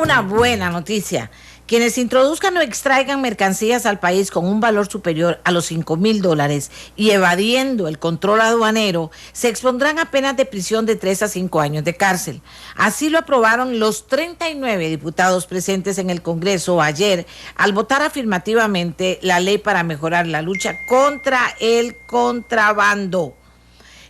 una buena noticia. Quienes introduzcan o extraigan mercancías al país con un valor superior a los $5,000 y evadiendo el control aduanero, se expondrán a penas de prisión de 3 a 5 años de cárcel. Así lo aprobaron los 39 diputados presentes en el Congreso ayer al votar afirmativamente la ley para mejorar la lucha contra el contrabando.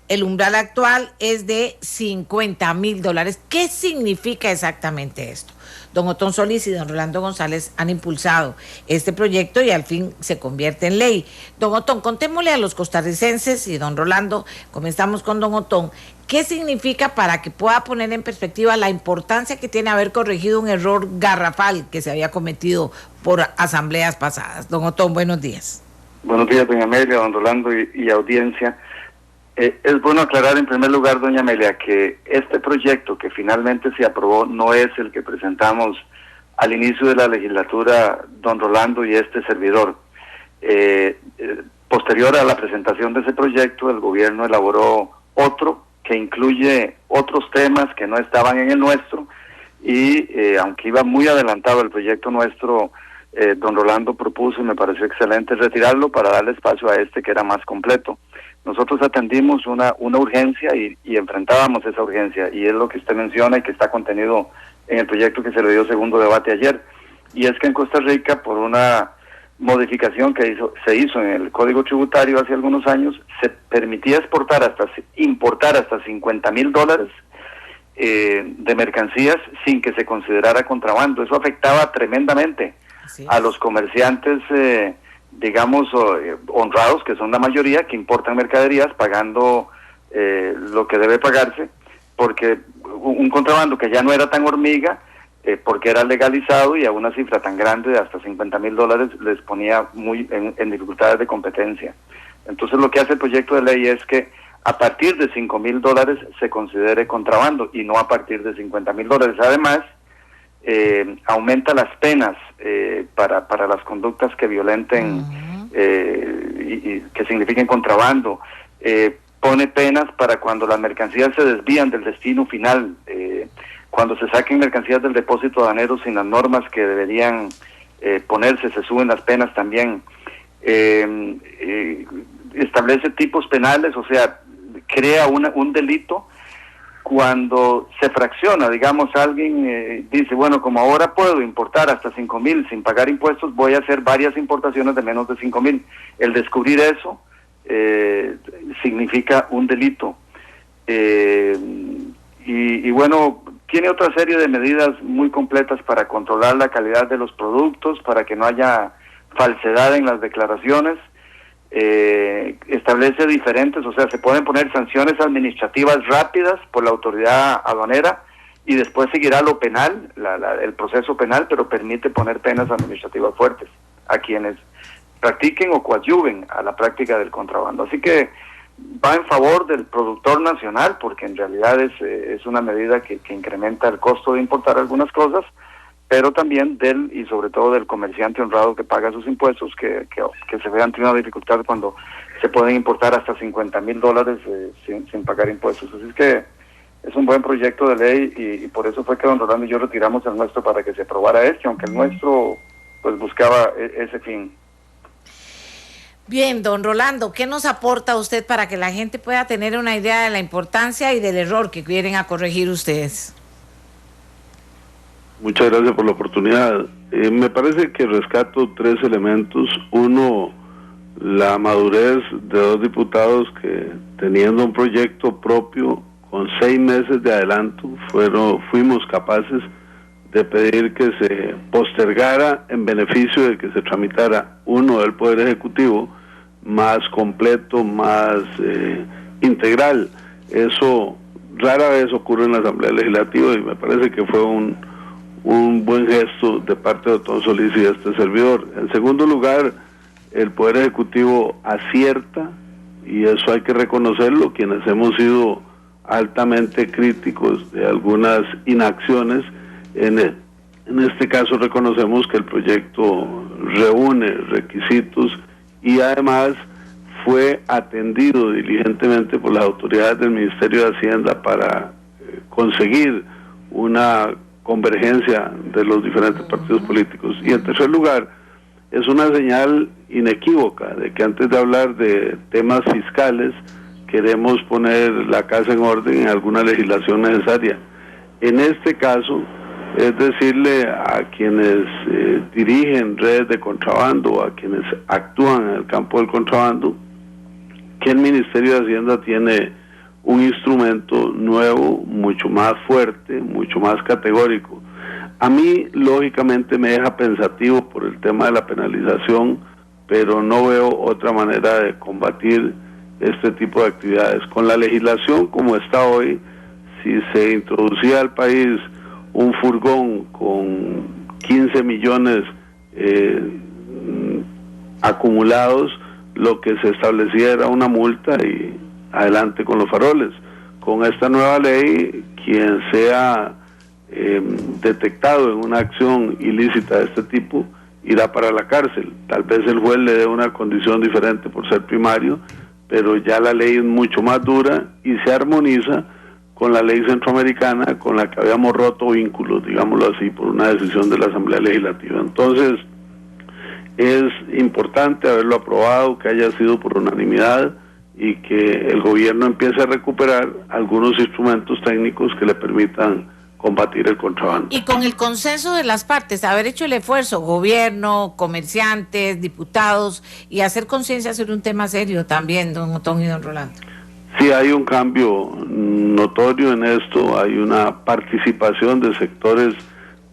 El umbral actual es de $50,000. ¿Qué significa exactamente esto? Don Otón Solís y don Rolando González han impulsado este proyecto y al fin se convierte en ley. Don Otón, contémosle a los costarricenses y don Rolando, comenzamos con don Otón, ¿qué significa para que pueda poner en perspectiva la importancia que tiene haber corregido un error garrafal que se había cometido por asambleas pasadas? Don Otón, buenos días. Buenos días, doña Amelia, don Rolando y audiencia. Es bueno aclarar en primer lugar, doña Amelia, que este proyecto que finalmente se aprobó no es el que presentamos al inicio de la legislatura don Rolando y este servidor. Posterior a la presentación de ese proyecto, el gobierno elaboró otro que incluye otros temas que no estaban en el nuestro y aunque iba muy adelantado el proyecto nuestro, don Rolando propuso y me pareció excelente retirarlo para darle espacio a este que era más completo. Nosotros atendimos una urgencia y enfrentábamos esa urgencia, y es lo que usted menciona y que está contenido en el proyecto que se le dio segundo debate ayer, y es que en Costa Rica, por una modificación que se hizo en el Código Tributario hace algunos años, se permitía importar hasta $50,000 de mercancías sin que se considerara contrabando. Eso afectaba tremendamente a los comerciantes digamos, honrados, que son la mayoría, que importan mercaderías pagando lo que debe pagarse, porque un contrabando que ya no era tan hormiga, porque era legalizado y a una cifra tan grande de hasta $50,000 les ponía muy en dificultades de competencia. Entonces lo que hace el proyecto de ley es que a partir de $5,000 se considere contrabando y no a partir de $50,000. Además, aumenta las penas para las conductas que violenten y que signifiquen contrabando, pone penas para cuando las mercancías se desvían del destino final, cuando se saquen mercancías del depósito aduanero sin las normas que deberían ponerse, se suben las penas también, establece tipos penales, o sea, crea un delito cuando se fracciona. Digamos, alguien dice, bueno, como ahora puedo importar hasta 5,000 sin pagar impuestos, voy a hacer varias importaciones de menos de 5,000. El descubrir eso significa un delito. Y bueno, tiene otra serie de medidas muy completas para controlar la calidad de los productos, para que no haya falsedad en las declaraciones. Establece diferentes, o sea, se pueden poner sanciones administrativas rápidas por la autoridad aduanera y después seguirá lo penal, el proceso penal, pero permite poner penas administrativas fuertes a quienes practiquen o coadyuven a la práctica del contrabando. Así que va en favor del productor nacional, porque en realidad es una medida que incrementa el costo de importar algunas cosas, pero también del y sobre todo del comerciante honrado que paga sus impuestos, que se vean teniendo dificultad cuando se pueden importar hasta $50,000 sin pagar impuestos. Así es que es un buen proyecto de ley y por eso fue que don Rolando y yo retiramos el nuestro para que se aprobara aunque el nuestro pues buscaba ese fin. Bien, don Rolando, ¿qué nos aporta usted para que la gente pueda tener una idea de la importancia y del error que quieren a corregir ustedes? Muchas gracias por la oportunidad. Me parece que rescato 3 elementos. Uno, la madurez de 2 diputados que, teniendo un proyecto propio con 6 meses de adelanto, fuimos capaces de pedir que se postergara en beneficio de que se tramitara uno del Poder Ejecutivo más completo, más integral. Eso rara vez ocurre en la Asamblea Legislativa y me parece que fue un buen gesto de parte de Otón Solís y de este servidor. En segundo lugar, el Poder Ejecutivo acierta, y eso hay que reconocerlo, quienes hemos sido altamente críticos de algunas inacciones. En este caso reconocemos que el proyecto reúne requisitos y además fue atendido diligentemente por las autoridades del Ministerio de Hacienda para conseguir una convergencia de los diferentes partidos políticos. Y en tercer lugar, es una señal inequívoca de que antes de hablar de temas fiscales, queremos poner la casa en orden en alguna legislación necesaria. En este caso, es decirle a quienes dirigen redes de contrabando, a quienes actúan en el campo del contrabando, que el Ministerio de Hacienda tiene un instrumento nuevo, mucho más fuerte, mucho más categórico. A mí, lógicamente, me deja pensativo por el tema de la penalización, pero no veo otra manera de combatir este tipo de actividades. Con la legislación como está hoy, si se introducía al país un furgón con 15 millones acumulados, lo que se establecía era una multa y adelante con los faroles. Con esta nueva ley, quien sea detectado en una acción ilícita de este tipo irá para la cárcel. Tal vez el juez le dé una condición diferente por ser primario, pero ya la ley es mucho más dura y se armoniza con la ley centroamericana con la que habíamos roto vínculos, digámoslo así, por una decisión de la Asamblea Legislativa. Entonces, es importante haberlo aprobado, que haya sido por unanimidad y que el gobierno empiece a recuperar algunos instrumentos técnicos que le permitan combatir el contrabando. Y con el consenso de las partes, haber hecho el esfuerzo, gobierno, comerciantes, diputados, y hacer conciencia sobre un tema serio también, don Otón y don Rolando. Sí, hay un cambio notorio en esto, hay una participación de sectores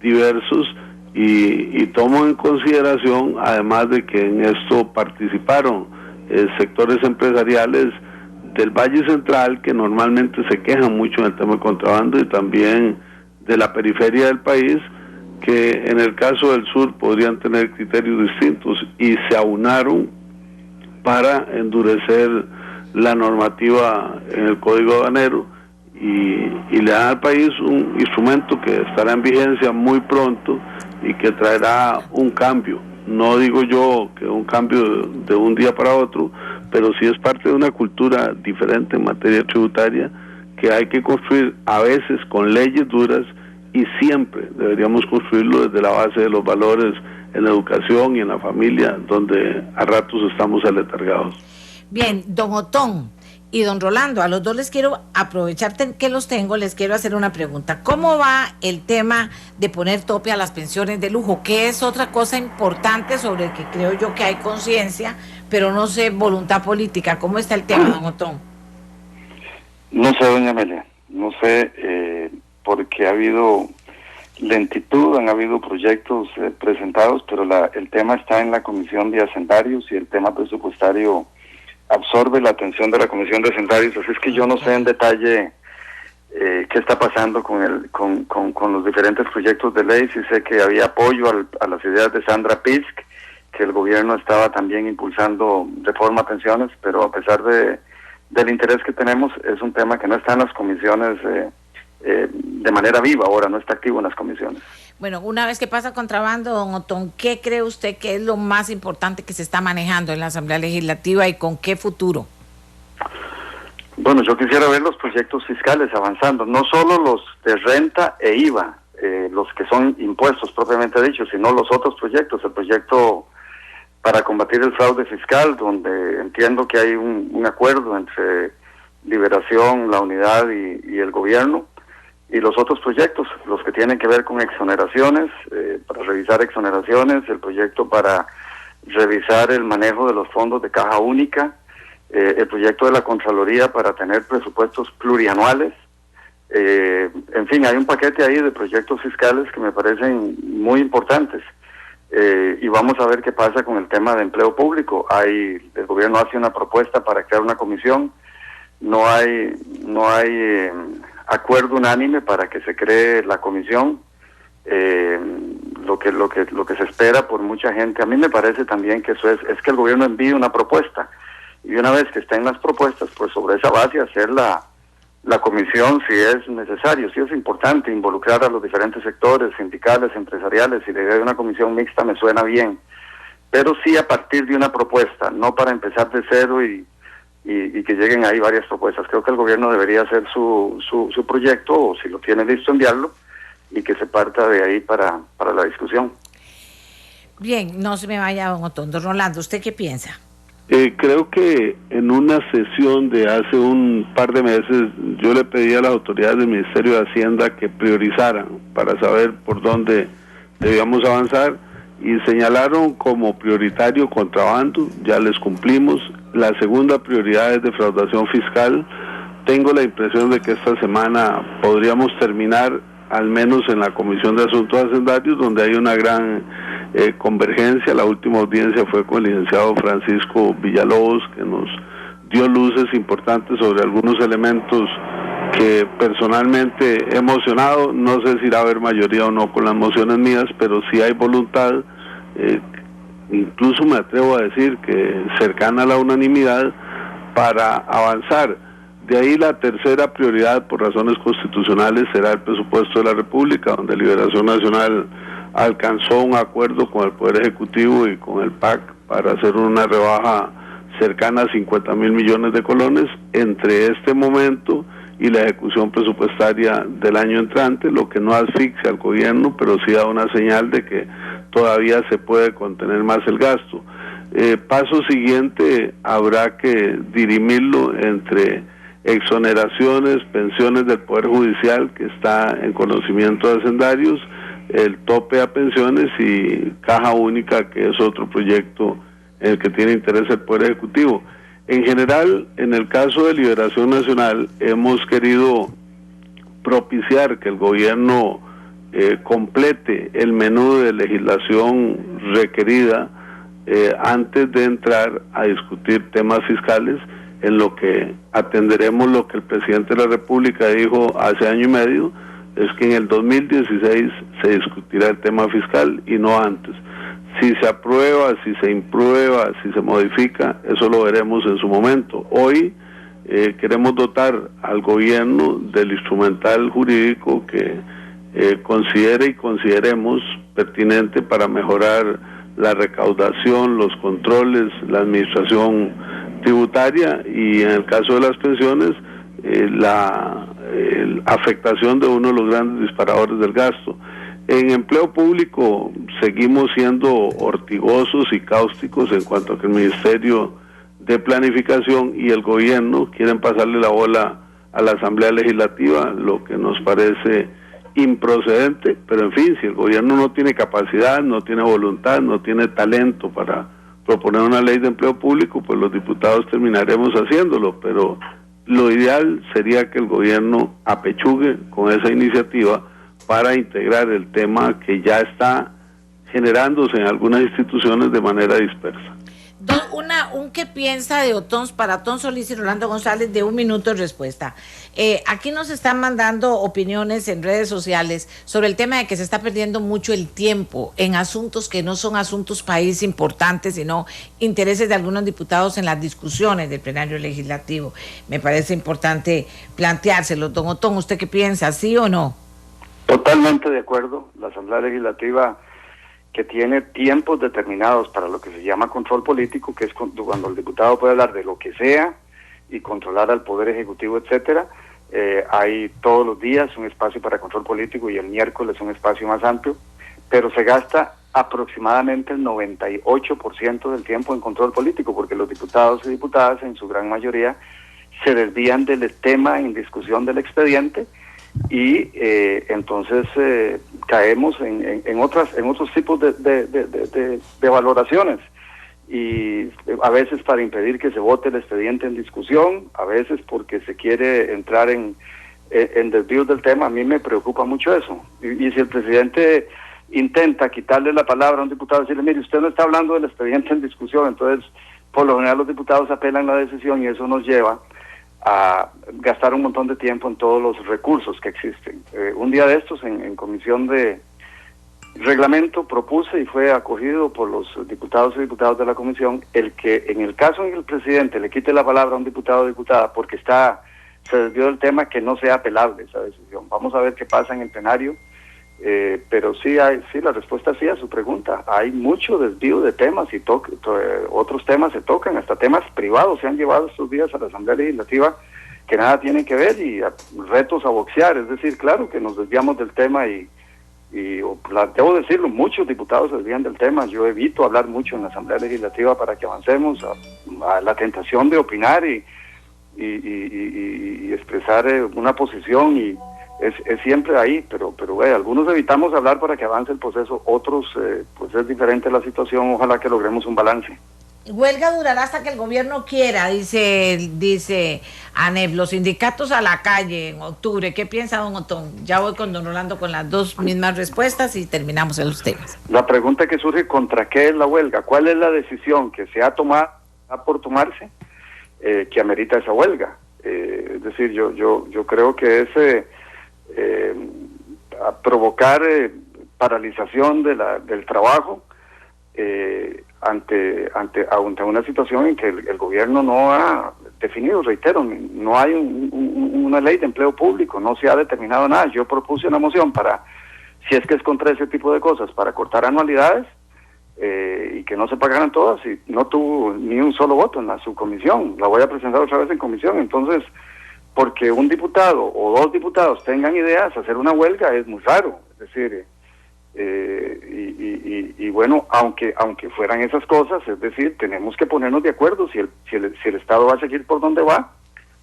diversos y tomo en consideración, además de que en esto participaron sectores empresariales del Valle Central, que normalmente se quejan mucho en el tema de contrabando, y también de la periferia del país, que en el caso del sur podrían tener criterios distintos, y se aunaron para endurecer la normativa en el Código Aduanero y le dan al país un instrumento que estará en vigencia muy pronto y que traerá un cambio. No digo yo que un cambio de un día para otro, pero sí es parte de una cultura diferente en materia tributaria que hay que construir a veces con leyes duras, y siempre deberíamos construirlo desde la base de los valores en la educación y en la familia, donde a ratos estamos aletargados. Bien, don Otón y don Rolando, a los dos les quiero aprovechar que los tengo, les quiero hacer una pregunta. ¿Cómo va el tema de poner tope a las pensiones de lujo? Que es otra cosa importante sobre el que creo yo que hay conciencia, pero no sé, voluntad política. ¿Cómo está el tema, don Otón? No sé, doña Amelia, no sé, porque ha habido lentitud, han habido proyectos presentados, pero el tema está en la Comisión de Hacendarios y el tema presupuestario absorbe la atención de la Comisión de Hacendarios, así es que yo no sé en detalle qué está pasando con los diferentes proyectos de ley. Sí sé que había apoyo a las ideas de Sandra Pisk, que el gobierno estaba también impulsando reforma a pensiones, pero a pesar del interés que tenemos, es un tema que no está en las comisiones de manera viva ahora, no está activo en las comisiones. Bueno, una vez que pasa contrabando, don Otón, ¿qué cree usted que es lo más importante que se está manejando en la Asamblea Legislativa y con qué futuro? Bueno, yo quisiera ver los proyectos fiscales avanzando, no solo los de renta e IVA, los que son impuestos propiamente dicho, sino los otros proyectos, el proyecto para combatir el fraude fiscal, donde entiendo que hay un acuerdo entre Liberación, la Unidad y el gobierno, y los otros proyectos, los que tienen que ver con exoneraciones, para revisar exoneraciones, el proyecto para revisar el manejo de los fondos de caja única, el proyecto de la Contraloría para tener presupuestos plurianuales, en fin, hay un paquete ahí de proyectos fiscales que me parecen muy importantes, y vamos a ver qué pasa con el tema de empleo público. El gobierno hace una propuesta para crear una comisión, no hay acuerdo unánime para que se cree la comisión, lo que se espera por mucha gente. A mí me parece también que eso es que el gobierno envíe una propuesta, y una vez que estén las propuestas, pues sobre esa base hacer la comisión si es necesario. Si es importante involucrar a los diferentes sectores, sindicales, empresariales, y la idea de una comisión mixta me suena bien, pero sí a partir de una propuesta, no para empezar de cero y que lleguen ahí varias propuestas. Creo que el gobierno debería hacer su proyecto, o si lo tiene listo, enviarlo, y que se parta de ahí para la discusión. Bien, no se me vaya, don Otondo. Rolando, ¿usted qué piensa? Creo que en una sesión de hace un par de meses yo le pedí a las autoridades del Ministerio de Hacienda que priorizaran para saber por dónde debíamos avanzar y señalaron como prioritario contrabando, ya les cumplimos. La segunda prioridad es defraudación fiscal. Tengo la impresión de que esta semana podríamos terminar, al menos en la Comisión de Asuntos Hacendarios, donde hay una gran convergencia. La última audiencia fue con el licenciado Francisco Villalobos, que nos dio luces importantes sobre algunos elementos que personalmente he emocionado. No sé si irá a haber mayoría o no con las mociones mías, pero sí hay voluntad, incluso me atrevo a decir que cercana a la unanimidad, para avanzar. De ahí la tercera prioridad, por razones constitucionales, será el presupuesto de la República, donde Liberación Nacional alcanzó un acuerdo con el Poder Ejecutivo y con el PAC para hacer una rebaja cercana a 50 mil millones de colones entre este momento y la ejecución presupuestaria del año entrante, lo que no asfixia al gobierno, pero sí da una señal de que todavía se puede contener más el gasto. Paso siguiente, habrá que dirimirlo entre exoneraciones, pensiones del Poder Judicial, que está en conocimiento de hacendarios, el tope a pensiones y caja única, que es otro proyecto en el que tiene interés el Poder Ejecutivo. En general, en el caso de Liberación Nacional, hemos querido propiciar que el gobierno complete el menú de legislación requerida antes de entrar a discutir temas fiscales, en lo que atenderemos lo que el presidente de la República dijo hace año y medio, es que en el 2016 se discutirá el tema fiscal y no antes. Si se aprueba, si se imprueba, si se modifica, eso lo veremos en su momento. Hoy queremos dotar al gobierno del instrumental jurídico que considere y consideremos pertinente para mejorar la recaudación, los controles, la administración tributaria y en el caso de las pensiones, la afectación de uno de los grandes disparadores del gasto. En empleo público seguimos siendo ortigosos y cáusticos en cuanto a que el Ministerio de Planificación y el gobierno quieren pasarle la bola a la Asamblea Legislativa, lo que nos parece improcedente, pero en fin, si el gobierno no tiene capacidad, no tiene voluntad, no tiene talento para proponer una ley de empleo público, pues los diputados terminaremos haciéndolo, pero lo ideal sería que el gobierno apechugue con esa iniciativa para integrar el tema que ya está generándose en algunas instituciones de manera dispersa. Un qué piensa de Otón para Otón Solís y Rolando González, de 1 minuto de respuesta. Aquí nos están mandando opiniones en redes sociales sobre el tema de que se está perdiendo mucho el tiempo en asuntos que no son asuntos país importantes, sino intereses de algunos diputados en las discusiones del plenario legislativo. Me parece importante planteárselo. Don Otón, ¿usted qué piensa? ¿Sí o no? Totalmente de acuerdo. La Asamblea Legislativa, que tiene tiempos determinados para lo que se llama control político, que es cuando el diputado puede hablar de lo que sea y controlar al Poder Ejecutivo, etcétera. Hay todos los días un espacio para control político y el miércoles un espacio más amplio, pero se gasta aproximadamente el 98% del tiempo en control político, porque los diputados y diputadas en su gran mayoría se desvían del tema en discusión del expediente y entonces caemos en otros tipos de valoraciones, y a veces para impedir que se vote el expediente en discusión, a veces porque se quiere entrar en desvíos del tema. A mí me preocupa mucho eso, y si el presidente intenta quitarle la palabra a un diputado, decirle, mire, usted no está hablando del expediente en discusión, entonces por lo general los diputados apelan la decisión y eso nos lleva a gastar un montón de tiempo en todos los recursos que existen. Un día de estos en comisión de reglamento propuse y fue acogido por los diputados y diputadas de la comisión el que en el caso en que el presidente le quite la palabra a un diputado o diputada porque se desvió del tema, que no sea apelable esa decisión. Vamos a ver qué pasa en el plenario, pero sí, la respuesta sí a su pregunta. Hay mucho desvío de temas y otros temas se tocan, hasta temas privados se han llevado estos días a la Asamblea Legislativa que nada tienen que ver, y retos a boxear. Es decir, claro que nos desviamos del tema y debo decirlo, muchos diputados se desvían del tema. Yo evito hablar mucho en la Asamblea Legislativa para que avancemos a la tentación de opinar y expresar una posición, y es siempre ahí, pero algunos evitamos hablar para que avance el proceso, otros pues es diferente la situación. Ojalá que logremos un balance. Huelga durará hasta que el gobierno quiera, dice ANEP. Los sindicatos a la calle en octubre. ¿Qué piensa don Otón? Ya voy con don Rolando con las dos mismas respuestas y terminamos en los temas. La pregunta que surge: ¿contra qué es la huelga? ¿Cuál es la decisión que se ha tomado por tomarse que amerita esa huelga? Es decir, yo creo que es provocar paralización del trabajo ante una situación en que el gobierno no ha definido, reitero, no hay una ley de empleo público, no se ha determinado nada. Yo propuse una moción para, si es que es contra ese tipo de cosas, para cortar anualidades y que no se pagaran todas, y no tuvo ni un solo voto en la subcomisión. La voy a presentar otra vez en comisión. Entonces, porque un diputado o dos diputados tengan ideas, hacer una huelga es muy raro. Es decir, y bueno, aunque fueran esas cosas, es decir, tenemos que ponernos de acuerdo si el Estado va a seguir por donde va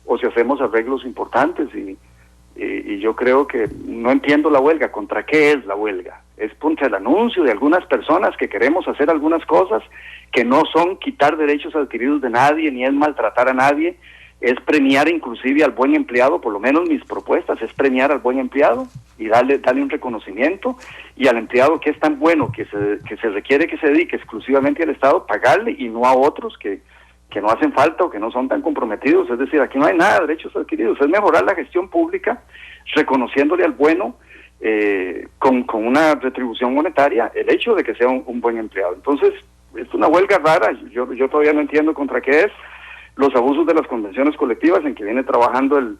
o si hacemos arreglos importantes, y yo creo que no entiendo la huelga. ¿Contra qué es la huelga? Es contra el anuncio de algunas personas que queremos hacer algunas cosas que no son quitar derechos adquiridos de nadie, ni es maltratar a nadie, es premiar inclusive al buen empleado. Por lo menos mis propuestas es premiar al buen empleado y darle un reconocimiento, y al empleado que es tan bueno que se requiere que se dedique exclusivamente al Estado, pagarle, y no a otros que no hacen falta o que no son tan comprometidos. Es decir, aquí no hay nada de derechos adquiridos, es mejorar la gestión pública, reconociéndole al bueno con una retribución monetaria el hecho de que sea un buen empleado. Entonces, es una huelga rara. Yo todavía no entiendo contra qué es. Los abusos de las convenciones colectivas en que viene trabajando el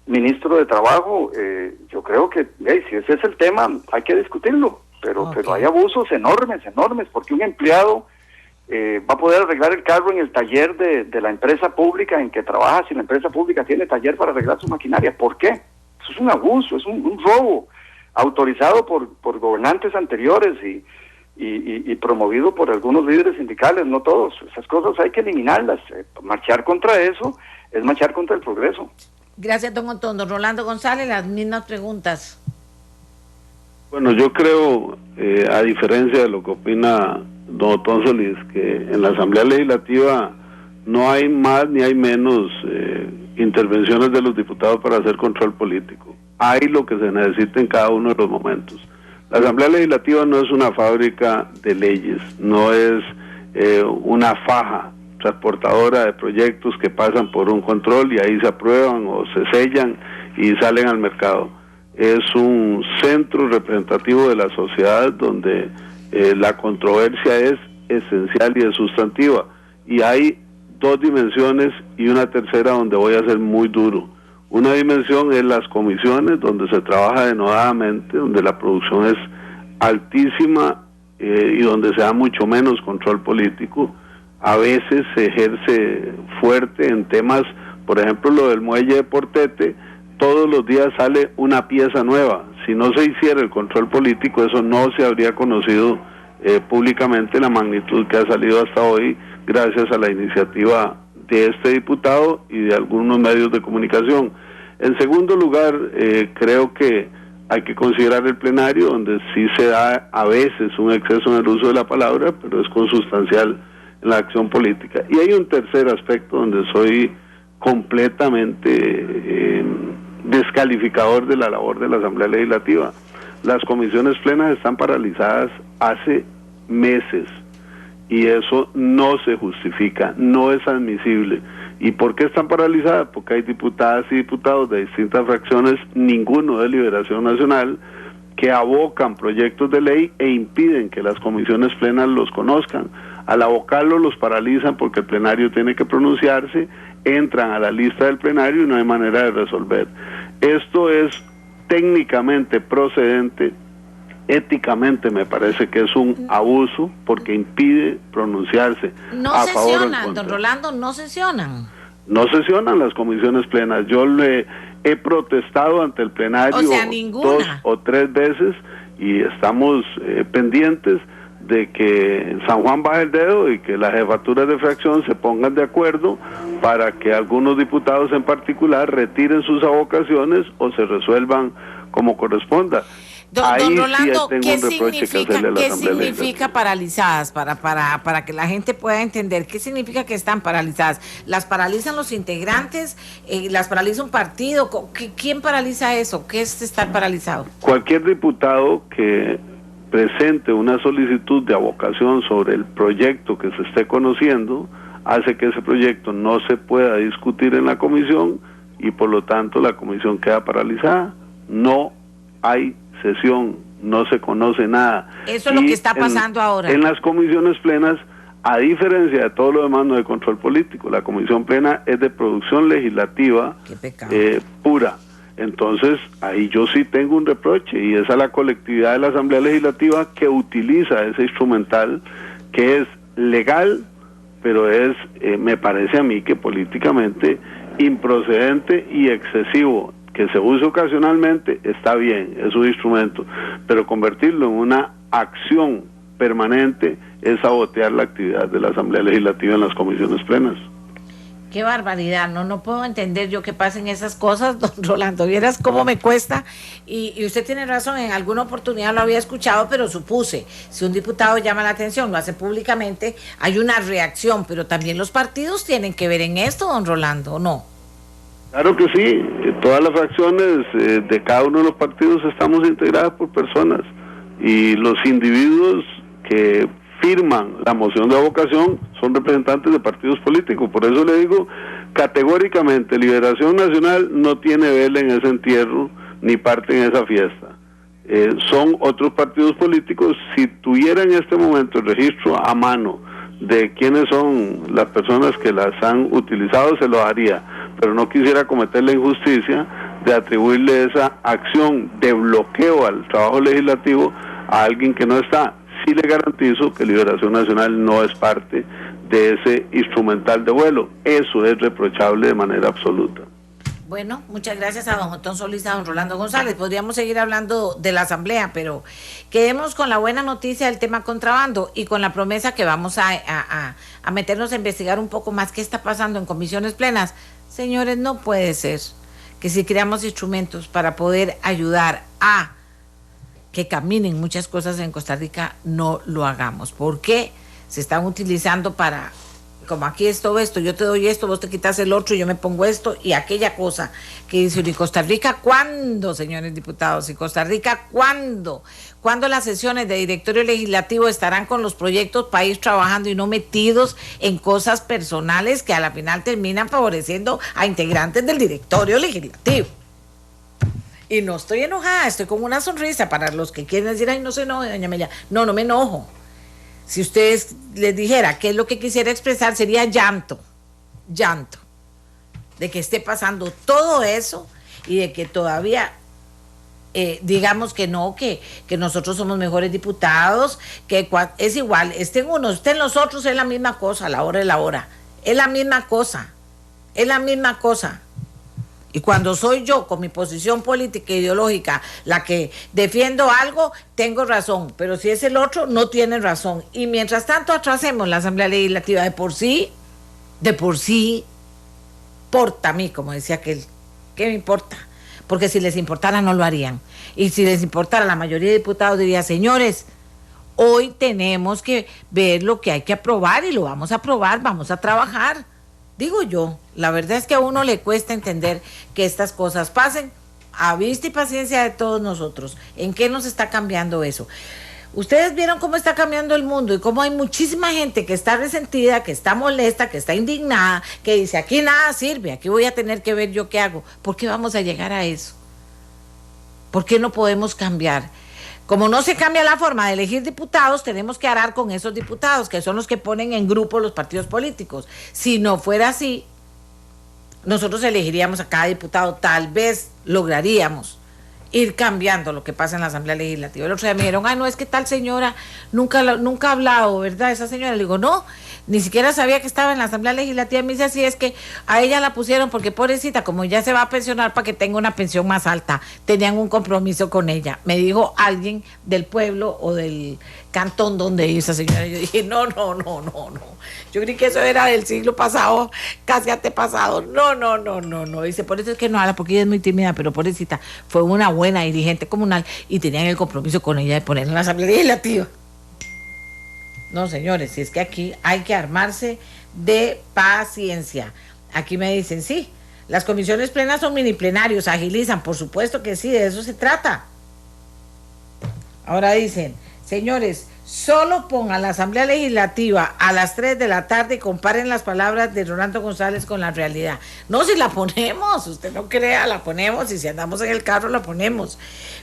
ministro de Trabajo, yo creo que si ese es el tema, hay que discutirlo, pero hay abusos enormes, porque un empleado va a poder arreglar el carro en el taller de la empresa pública en que trabaja, si la empresa pública tiene taller para arreglar su maquinaria. ¿Por qué? Eso es un abuso, es un robo autorizado por gobernantes anteriores y promovido por algunos líderes sindicales, no todos. Esas cosas hay que eliminarlas. Marchar contra eso es marchar contra el progreso. Gracias, don Otón. Don Rolando González, las mismas preguntas. Bueno, yo creo, a diferencia de lo que opina don Otón Solís, que en la Asamblea Legislativa no hay más ni hay menos intervenciones de los diputados para hacer control político. Hay lo que se necesita en cada uno de los momentos. La Asamblea Legislativa no es una fábrica de leyes, no es una faja transportadora de proyectos que pasan por un control y ahí se aprueban o se sellan y salen al mercado. Es un centro representativo de la sociedad donde la controversia es esencial y es sustantiva. Y hay dos dimensiones y una tercera donde voy a ser muy duro. Una dimensión es las comisiones, donde se trabaja denodadamente, donde la producción es altísima y donde se da mucho menos control político. A veces se ejerce fuerte en temas, por ejemplo, lo del muelle de Portete, todos los días sale una pieza nueva. Si no se hiciera el control político, eso no se habría conocido públicamente la magnitud que ha salido hasta hoy, gracias a la iniciativa de este diputado y de algunos medios de comunicación. En segundo lugar, creo que hay que considerar el plenario, donde sí se da a veces un exceso en el uso de la palabra, pero es consustancial en la acción política. Y hay un tercer aspecto donde soy completamente descalificador de la labor de la Asamblea Legislativa. Las comisiones plenas están paralizadas hace meses y eso no se justifica, no es admisible. ¿Y por qué están paralizadas? Porque hay diputadas y diputados de distintas fracciones, ninguno de Liberación Nacional, que abocan proyectos de ley e impiden que las comisiones plenas los conozcan. Al abocarlos los paralizan porque el plenario tiene que pronunciarse, entran a la lista del plenario y no hay manera de resolver. Esto es técnicamente procedente, éticamente me parece que es un abuso porque impide pronunciarse a favor o en contra. Don Rolando, no sesionan. No sesionan las comisiones plenas. Yo le he protestado ante el plenario 2 o 3 veces y estamos pendientes de que San Juan baje el dedo y que las jefaturas de fracción se pongan de acuerdo para que algunos diputados en particular retiren sus avocaciones o se resuelvan como corresponda. Don Rolando, ¿qué significa paralizadas? Para que la gente pueda entender, ¿qué significa que están paralizadas? ¿Las paralizan los integrantes? ¿Las paraliza un partido? ¿Quién paraliza eso? ¿Qué es estar paralizado? Cualquier diputado que presente una solicitud de avocación sobre el proyecto que se esté conociendo, hace que ese proyecto no se pueda discutir en la comisión y por lo tanto la comisión queda paralizada. No hay sesión, no se conoce nada. Eso es lo que está pasando ahora. En las comisiones plenas, a diferencia de todo lo demás, no hay control político. La comisión plena es de producción legislativa pura. Entonces, ahí yo sí tengo un reproche, y es a la colectividad de la Asamblea Legislativa que utiliza ese instrumental que es legal, pero es, me parece a mí que políticamente improcedente y excesivo. Que se use ocasionalmente está bien, es un instrumento, pero convertirlo en una acción permanente es sabotear la actividad de la Asamblea Legislativa en las comisiones plenas. Qué barbaridad, no puedo entender yo que pasen esas cosas, don Rolando. Vieras cómo me cuesta, y usted tiene razón, en alguna oportunidad lo había escuchado, pero supuse, si un diputado llama la atención, lo hace públicamente, hay una reacción, pero también los partidos tienen que ver en esto, don Rolando, ¿o no? Claro que sí, todas las fracciones de cada uno de los partidos estamos integradas por personas, y los individuos que firman la moción de avocación son representantes de partidos políticos. Por eso le digo categóricamente, Liberación Nacional no tiene vela en ese entierro ni parte en esa fiesta. Son otros partidos políticos. Si tuviera en este momento el registro a mano de quiénes son las personas que las han utilizado, se lo haría, pero no quisiera cometer la injusticia de atribuirle esa acción de bloqueo al trabajo legislativo a alguien que no está. Sí le garantizo que Liberación Nacional no es parte de ese instrumental de vuelo. Eso es reprochable de manera absoluta. Bueno, muchas gracias a don Otón Solís y a don Rolando González. Podríamos seguir hablando de la Asamblea, pero quedemos con la buena noticia del tema contrabando y con la promesa que vamos a meternos a investigar un poco más qué está pasando en comisiones plenas. Señores, no puede ser que si creamos instrumentos para poder ayudar a que caminen muchas cosas en Costa Rica, no lo hagamos. ¿Por qué? Se están utilizando para, como aquí esto, yo te doy esto, vos te quitas el otro, yo me pongo esto y aquella cosa que dice, ¿y Costa Rica cuándo, señores diputados? ¿Y Costa Rica cuándo? ¿Cuándo las sesiones de directorio legislativo estarán con los proyectos país trabajando y no metidos en cosas personales que a la final terminan favoreciendo a integrantes del directorio legislativo? Y no estoy enojada, estoy con una sonrisa para los que quieren decir, ay, no se enoje, doña Amelia. No me enojo. Si ustedes les dijera qué es lo que quisiera expresar, sería llanto, de que esté pasando todo eso y de que todavía digamos que no, que nosotros somos mejores diputados, que es igual, estén unos, estén los otros, es la misma cosa, a la hora de la hora, es la misma cosa. Y cuando soy yo, con mi posición política e ideológica, la que defiendo algo, tengo razón. Pero si es el otro, no tiene razón. Y mientras tanto atrasemos la Asamblea Legislativa de por sí, importa a mí, como decía aquel. ¿Qué me importa? Porque si les importara, no lo harían. Y si les importara, la mayoría de diputados diría, señores, hoy tenemos que ver lo que hay que aprobar y lo vamos a aprobar, vamos a trabajar. Digo yo, la verdad es que a uno le cuesta entender que estas cosas pasen a vista y paciencia de todos nosotros. ¿En qué nos está cambiando eso? Ustedes vieron cómo está cambiando el mundo y cómo hay muchísima gente que está resentida, que está molesta, que está indignada, que dice, aquí nada sirve, aquí voy a tener que ver yo qué hago. ¿Por qué vamos a llegar a eso? ¿Por qué no podemos cambiar? Como no se cambia la forma de elegir diputados, tenemos que arar con esos diputados, que son los que ponen en grupo los partidos políticos. Si no fuera así, nosotros elegiríamos a cada diputado, tal vez lograríamos ir cambiando lo que pasa en la Asamblea Legislativa. El otro día me dijeron, no, es que tal señora nunca ha hablado, ¿verdad? Esa señora, le digo, no, ni siquiera sabía que estaba en la Asamblea Legislativa. Me dice, así es que a ella la pusieron porque pobrecita, como ya se va a pensionar para que tenga una pensión más alta, tenían un compromiso con ella. Me dijo alguien del pueblo o del cantón donde iba esa señora. Yo dije, no. Yo creí que eso era del siglo pasado, casi antepasado. No. Dice, por eso es que no habla, porque ella es muy tímida, pero pobrecita, fue una buena dirigente comunal y tenían el compromiso con ella de ponerla en la Asamblea Legislativa. No, señores, si es que aquí hay que armarse de paciencia. Aquí me dicen, sí, las comisiones plenas son mini plenarios, agilizan, por supuesto que sí, de eso se trata. Ahora dicen, señores, solo pongan la Asamblea Legislativa a las 3 de la tarde y comparen las palabras de Rolando González con la realidad. No, si la ponemos, usted no crea, la ponemos, y si andamos en el carro la ponemos.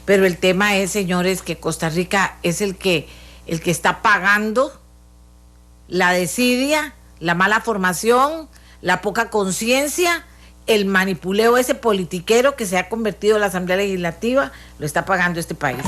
Pero el tema es, señores, que Costa Rica es el que está pagando la desidia, la mala formación, la poca conciencia, el manipuleo ese politiquero que se ha convertido en la Asamblea Legislativa, lo está pagando este país.